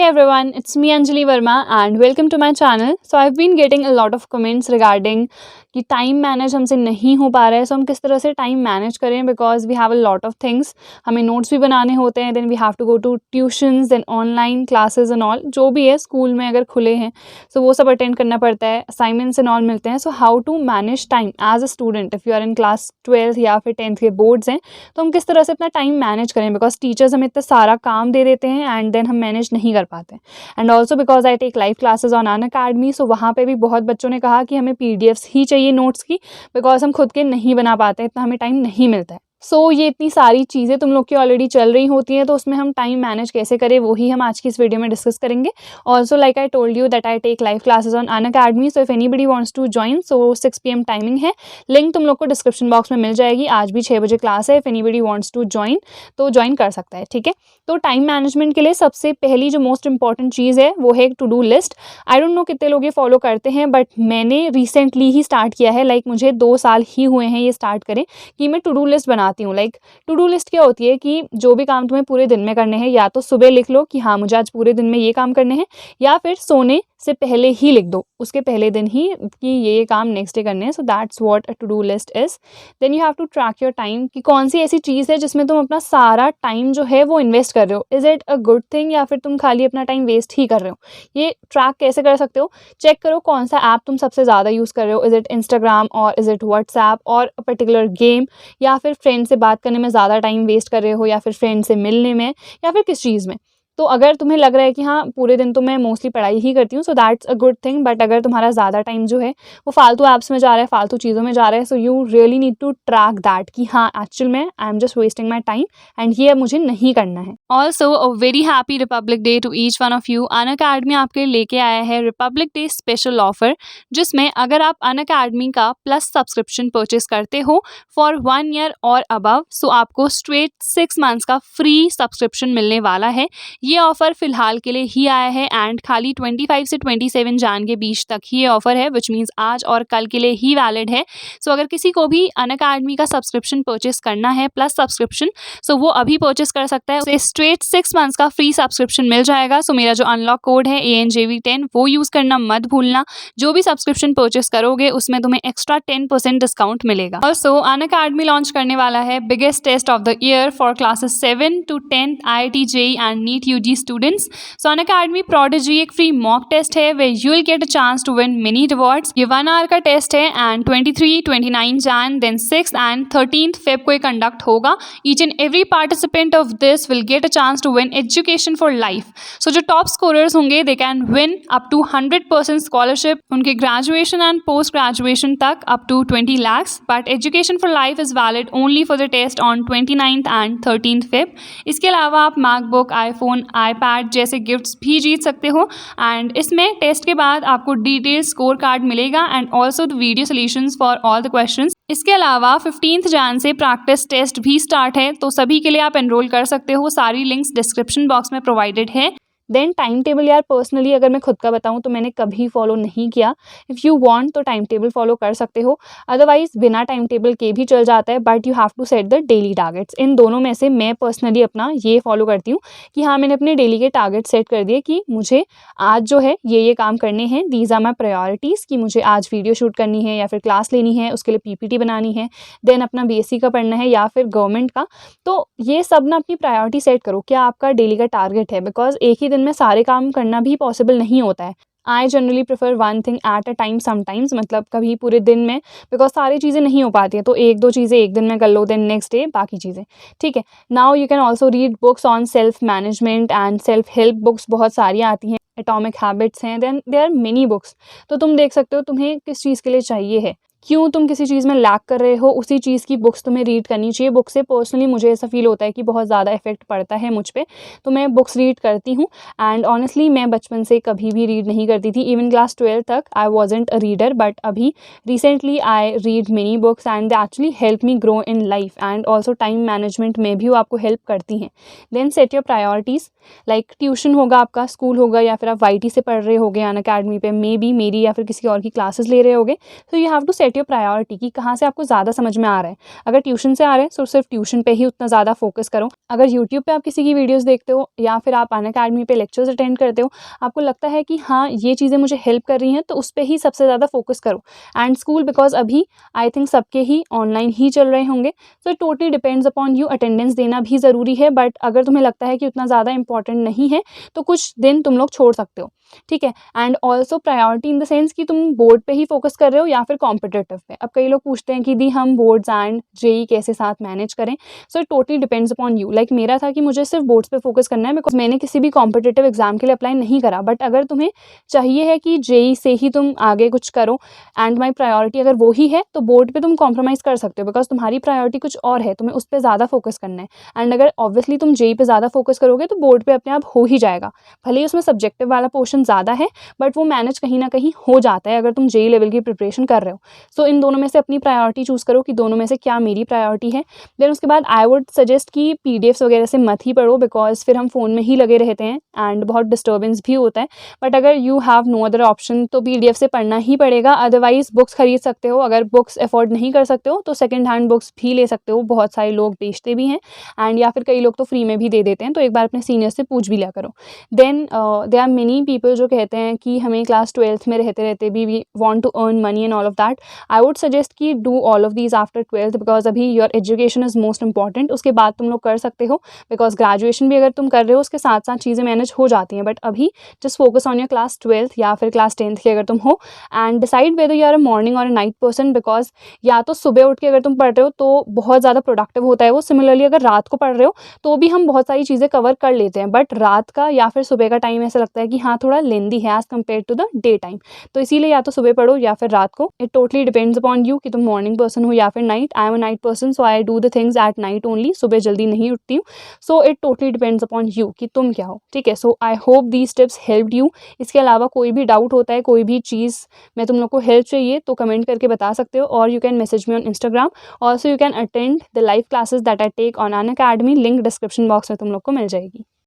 everyone, it's me Anjali Verma and welcome to my channel. So I've been getting a lot of comments regarding कि time manage हमसे नहीं हो पा रहा है, सो हम किस तरह से टाइम मैनेज करें because we have a lot of things. हमें नोट्स भी बनाने होते हैं, then we have to go to tuitions, then online classes and all, जो भी है स्कूल में अगर खुले हैं सो वो सब अटेंड करना पड़ता है, असाइनमेंट्स एंड ऑल मिलते हैं. So how to manage time as a student if you are in class 12 या फिर 10th के बोर्ड्स हैं, तो हम किस तरह से अपना टाइम मैनेज करें बिकॉज टीचर्स हमें इतना सारा काम दे देते हैं एंड देन हम मैनेज नहीं कर पाते. And also because I take live classes on Unacademy, so वहाँ पे भी बहुत बच्चों ने कहा कि हमें PDFs ही चाहिए नोट्स की बिकॉज हम खुद के नहीं बना पाते, इतना हमें टाइम नहीं मिलता है. सो ये इतनी सारी चीज़ें तुम लोग की ऑलरेडी चल रही होती हैं, तो उसमें हम टाइम मैनेज कैसे करें वही हम आज की इस वीडियो में डिस्कस करेंगे. Also like I told you that I take live classes on Unacademy, so if anybody wants to join, so 6 PM timing है. लिंक तुम लोग को डिस्क्रिप्शन बॉक्स में मिल जाएगी. आज भी 6 बजे क्लास है. If anybody wants to join तो ज्वाइन कर सकता है. ठीक है, तो टाइम मैनेजमेंट के लिए सबसे पहली जो मोस्ट इंपॉर्टेंट चीज़ है वो है एक to do list. I don't know कितने लोग ये फॉलो करते हैं, बट मैंने रिसेंटली ही स्टार्ट किया है. लाइक मुझे 2 साल ही हुए हैं ये स्टार्ट करें कि मैं टू डू लिस्ट बनाती हूँ. लाइक टू डू लिस्ट क्या होती है कि जो भी काम तुम्हें पूरे दिन में करने हैं, या तो सुबह लिख लो कि हाँ मुझे आज पूरे दिन में ये काम करने हैं, या फिर सोने से पहले ही लिख दो उसके पहले दिन ही कि ये काम नेक्स्ट डे करने हैं. So that's what a to do list is. Then you have to track your time कि कौन सी ऐसी चीज़ है जिसमें तुम अपना सारा टाइम जो है वो इन्वेस्ट कर रहे हो. Is it a good thing या फिर तुम खाली अपना टाइम वेस्ट ही कर रहे हो. ये ट्रैक कैसे कर सकते हो? चेक करो कौन सा ऐप तुम सबसे ज़्यादा यूज़ कर रहे हो. इज़ इट इंस्टाग्राम और इज़ इट व्हाट्सएप और अ पर्टिकुलर गेम, या फिर फ्रेंड से बात करने में ज़्यादा टाइम वेस्ट कर रहे हो, या फिर फ्रेंड से मिलने में, या फिर किस चीज़ में. तो अगर तुम्हें लग रहा है कि हाँ पूरे दिन तो मैं मोस्टली पढ़ाई ही करती हूँ, so that's a good thing. But अगर तुम्हारा ज़्यादा टाइम जो है वो फालतू ऐप्स में जा रहा है, फालतू चीज़ों में जा रहा है, so you really need to track that कि हाँ एक्चुअल में I am just wasting my time and ये अब मुझे नहीं करना है. Also a very happy Republic Day to each one of you. Unacademy आपके लेके आया है रिपब्लिक डे स्पेशल ऑफर, जिसमें अगर आप अनअकैडमी का प्लस सब्सक्रिप्शन परचेस करते हो फॉर 1 year और अबव, सो आपको स्ट्रेट 6 months का फ्री सब्सक्रिप्शन मिलने वाला है. ये ऑफर फिलहाल के लिए ही आया है एंड खाली 25 से 27 जान के बीच तक ही ये ऑफर है, विच मीन्स आज और कल के लिए ही वैलिड है. सो अगर किसी को भी अनअकैडमी का सब्सक्रिप्शन परचेस करना है प्लस सब्सक्रिप्शन, सो वो अभी परचेस कर सकता है. उसे स्ट्रेट 6 months का फ्री सब्सक्रिप्शन मिल जाएगा. सो मेरा जो अनलॉक कोड है ANJV10 वो यूज़ करना मत भूलना. जो भी सब्सक्रिप्शन परचेस करोगे उसमें तुम्हें एक्स्ट्रा 10% डिस्काउंट मिलेगा. ऑल्सो अनअकैडमी लॉन्च करने वाला है biggest test of the year for classes 7 to 10 IIT JEE and NEET UG students. So Unacademy Prodigy एक फ्री मॉक टेस्ट है where you will get a chance to win many rewards. ये 1 hour का test है and 23, 29 Jan, then 6th and 13th Feb को ये conduct होगा. Each and every participant of this will get a chance to win education for life. So जो top scorers होंगे they can win up to 100% scholarship उनके graduation and post graduation तक up to 20 lakhs. But education for life is valid only for the test on 29th and 13th Feb. इसके अलावा आप MacBook, iPhone, iPad जैसे gifts भी जीत सकते हो. And इसमें टेस्ट के बाद आपको डिटेल स्कोर कार्ड मिलेगा and also the video solutions for all the questions. इसके अलावा 15th Jan से प्रैक्टिस टेस्ट भी स्टार्ट है, तो सभी के लिए आप एनरोल कर सकते हो. सारी लिंक्स डिस्क्रिप्शन बॉक्स में प्रोवाइडेड है. देन टाइम टेबल यार पर्सनली अगर मैं खुद का बताऊँ तो मैंने कभी फॉलो नहीं किया. इफ़ यू वांट तो टाइम टेबल फॉलो कर सकते हो, अदरवाइज बिना टाइम टेबल के भी चल जाता है. But you have to set the daily targets. इन दोनों में से मैं पर्सनली अपना ये फॉलो करती हूँ कि हाँ मैंने अपने डेली के टारगेट सेट कर दिए कि मुझे आज जो है ये काम करने हैं. दीज आर माई प्रायोरिटीज़ कि मुझे आज वीडियो शूट करनी है या फिर क्लास लेनी है, उसके लिए PPT बनानी है, देन अपना BSc का पढ़ना है या फिर गवर्नमेंट का. तो ये सब ना अपनी प्रायोरिटी सेट करो क्या आपका डेली का टारगेट है, बिकॉज एक ही दिन में सारे काम करना भी पॉसिबल नहीं होता है. I generally prefer one thing at a time sometimes, मतलब कभी पूरे दिन में, बिकॉज सारी चीज़ें नहीं हो पाती हैं, तो 1-2 चीज़ें एक दिन में कर लो, देन नेक्स्ट डे बाकी चीज़ें. ठीक है, now you can also read books on self management and self help books बहुत सारी आती हैं. एटॉमिक हैबिट्स हैं, then there are many books. तो तुम देख सकते हो तुम्हें किस चीज़ के लिए चाहिए है, क्यों तुम किसी चीज़ में लैक कर रहे हो, उसी चीज़ की बुक्स तुम्हें रीड करनी चाहिए. बुक से पर्सनली मुझे ऐसा फील होता है कि बहुत ज़्यादा इफेक्ट पड़ता है मुझ पे, तो मैं बुक्स रीड करती हूँ. एंड ऑनेस्टली मैं बचपन से कभी भी रीड नहीं करती थी. इवन क्लास 12 तक I wasn't a reader, but अभी recently I read many books and they actually help me grow in life. And also time management में भी वो आपको हेल्प करती हैं. Then set your priorities. Like tuition होगा आपका, स्कूल होगा, या फिर आप YT से पढ़ रहे होगे अनअकैडमी पे, मे बी मेरी या फिर किसी और की क्लासेस ले रहे होगे. So you have to set set your priority कि कहाँ से आपको ज़्यादा समझ में आ रहा है। अगर ट्यूशन से आ रहा है तो सिर्फ ट्यूशन पे ही उतना ज़्यादा फोकस करो। अगर यूट्यूब पे आप किसी की वीडियोस देखते हो या फिर आप अनअकैडमी पे लेक्चर्स अटेंड करते हो, आपको लगता है कि हाँ ये चीज़ें मुझे हेल्प कर रही हैं, तो उस पर ही सबसे ज़्यादा फोकस करो। एंड स्कूल बिकॉज अभी आई थिंक सबके ही ऑनलाइन ही चल रहे होंगे, so it totally depends upon you. Attendance देना भी ज़रूरी है, बट अगर तुम्हें लगता है कि उतना ज़्यादा इंपॉर्टेंट नहीं है तो कुछ दिन तुम लोग छोड़ सकते हो, ठीक है। And also priority in the sense कि तुम बोर्ड पे ही फोकस कर रहे हो या फिर कॉम्पिटिटिव पे। अब कई लोग पूछते हैं कि दी हम बोर्ड्स एंड जेई कैसे साथ मैनेज करें, so it totally depends upon you. Like मेरा था कि मुझे सिर्फ बोर्ड्स पे फोकस करना है बिकॉज मैंने किसी भी कॉम्पिटिटिव एग्जाम के लिए अप्लाई नहीं करा। बट अगर तुम्हें चाहिए है कि जेई से ही तुम आगे कुछ करो एंड माई प्रायोरिटी अगर वो ही है, तो बोर्ड पे तुम कॉम्प्रोमाइज़ कर सकते हो बिकॉज तुम्हारी प्रायोरिटी कुछ और है, तुम्हें उस पर ज़्यादा फोकस करना है। एंड अगर ऑब्वियसली तुम जेई पे ज़्यादा फोकस करोगे तो बोर्ड पे अपने आप हो ही जाएगा। भले ही उसमें सब्जेक्टिव वाला पोर्शन ज़्यादा है, बट वो मैनेज कहीं ना कहीं हो जाता है अगर तुम जेई लेवल की प्रिपरेशन कर रहे हो। सो इन दोनों में से अपनी प्रायोरिटी चूज़ करो कि दोनों में से क्या मेरी प्रायोरिटी है। देन उसके बाद आई वुड सजेस्ट कि पीडीएफ्स वगैरह से मत ही पढ़ो बिकॉज फिर हम फ़ोन में ही लगे रहते हैं एंड बहुत डिस्टर्बेंस भी होता है। बट अगर you have no other option तो पीडीएफ से पढ़ना ही पड़ेगा। अदरवाइज बुक्स खरीद सकते हो, अगर बुक्स अफोर्ड नहीं कर सकते हो तो सेकेंड हैंड बुक्स भी ले सकते हो, बहुत सारे लोग बेचते भी हैं एंड या फिर कई लोग तो फ्री में भी दे देते हैं, तो एक बार अपने सीनियर से पूछ भी लिया करो। Then they are many people जो कहते हैं कि हमें क्लास 12th में रहते रहते भी we want to earn money and all of that. I would suggest कि do all of these after 12th because अभी your education is most important. उसके बाद तुम लोग कर सकते हो बिकॉज ग्रेजुएशन भी अगर तुम कर रहे हो उसके साथ साथ चीज़ें मैनेज हो जाती हैं। बट अभी just focus on your class 12th या फिर क्लास 10th की अगर तुम हो and decide whether you are a morning और अ नाइट पर्सन बिकॉज या तो सुबह उठ के अगर तुम पढ़ रहे हो तो बहुत ज़्यादा प्रोडक्टिव होता है वो। सिमिलरली अगर रात को पढ़ रहे हो तो भी हम बहुत सारी चीज़ें कवर कर लेते हैं, बट रात का या फिर सुबह का टाइम ऐसा लगता है कि हाँ थोड़ा लेंदी है as compare to the day time. तो इसीलिए या तो सुबह पढ़ो या फिर रात को। It totally depends upon you कि तुम मॉर्निंग पर्सन हो या फिर night. I am a night person so I do the things at night only, सुबह जल्दी नहीं उठती हूँ। So it totally depends upon you कि तुम क्या हो, ठीक है। सो I hope these tips helped you. इसके अलावा कोई भी डाउट होता है, कोई भी चीज़ में तुम लोग को हेल्प चाहिए तो कमेंट करके बता सकते हो, और you can message me on Instagram. Also you can attend the live classes that I take on Unacademy, link description box में तुम लोग को मिल जाएगी।